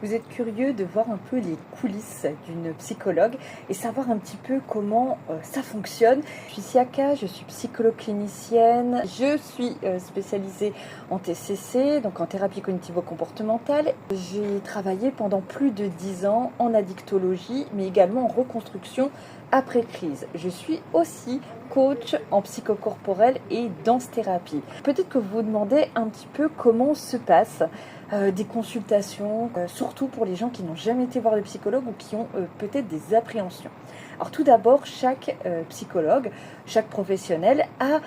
Vous êtes curieux de voir un peu les coulisses d'une psychologue et savoir un petit peu comment ça fonctionne. Je suis Siaka, je suis psychologue clinicienne, je suis spécialisée en TCC, donc en thérapie cognitivo-comportementale. J'ai travaillé pendant plus de 10 ans en addictologie, mais également en reconstruction après crise. Je suis aussi coach en psychocorporel et danse-thérapie. Peut-être que vous vous demandez un petit peu comment se passe des consultations, surtout pour les gens qui n'ont jamais été voir de psychologue ou qui ont peut-être des appréhensions. Alors tout d'abord, chaque psychologue, chaque professionnel a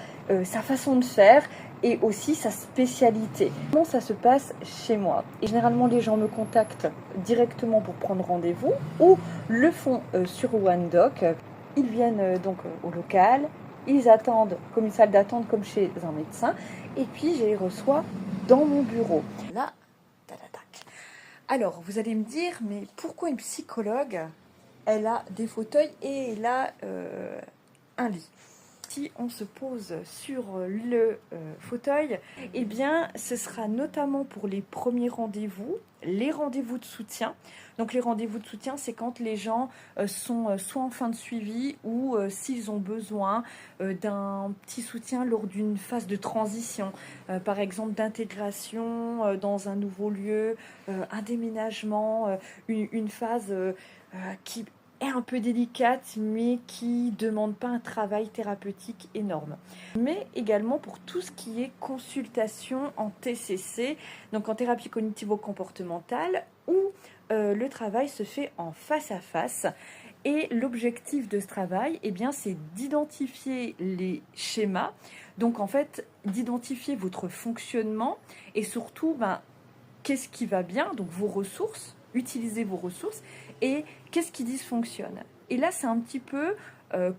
sa façon de faire et aussi sa spécialité. Comment ça se passe chez moi? Et généralement, les gens me contactent directement pour prendre rendez-vous ou le font sur OneDoc. Ils viennent donc au local, ils attendent comme une salle d'attente comme chez un médecin et puis je les reçois dans mon bureau. Là, alors, vous allez me dire, mais pourquoi une psychologue, elle a des fauteuils et elle a un lit? Si on se pose sur le fauteuil, eh bien, ce sera notamment pour les premiers rendez-vous, les rendez-vous de soutien. Donc, les rendez-vous de soutien, c'est quand les gens sont soit en fin de suivi ou s'ils ont besoin d'un petit soutien lors d'une phase de transition, par exemple d'intégration dans un nouveau lieu, un déménagement, une phase qui est un peu délicate, mais qui ne demande pas un travail thérapeutique énorme. Mais également pour tout ce qui est consultation en TCC, donc en thérapie cognitivo-comportementale, où le travail se fait en face à face. Et l'objectif de ce travail, eh bien, c'est d'identifier les schémas, donc en fait, d'identifier votre fonctionnement et surtout, qu'est-ce qui va bien, donc vos ressources, utiliser vos ressources, et qu'est-ce qui dysfonctionne. Et là, c'est un petit peu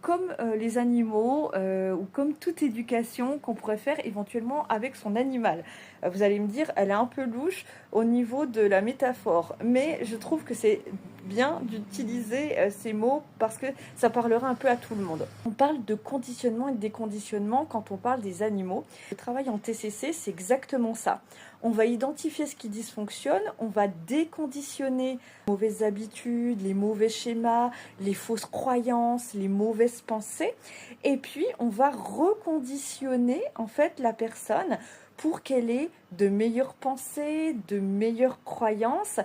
comme les animaux ou comme toute éducation qu'on pourrait faire éventuellement avec son animal. Vous allez me dire, elle est un peu louche au niveau de la métaphore, mais je trouve que c'est bien d'utiliser ces mots parce que ça parlera un peu à tout le monde. On parle de conditionnement et de déconditionnement quand on parle des animaux. Le travail en TCC, c'est exactement ça. On va identifier ce qui dysfonctionne, on va déconditionner les mauvaises habitudes, les mauvais schémas, les fausses croyances, les mauvaises pensées, et puis on va reconditionner en fait la personne pour qu'elle ait de meilleures pensées, de meilleures croyances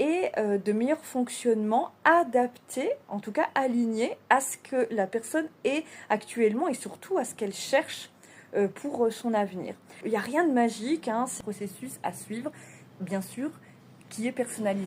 et de meilleurs fonctionnements adaptés, en tout cas alignés à ce que la personne est actuellement et surtout à ce qu'elle cherche pour son avenir. Il n'y a rien de magique, c'est un processus à suivre, bien sûr, qui est personnalisé.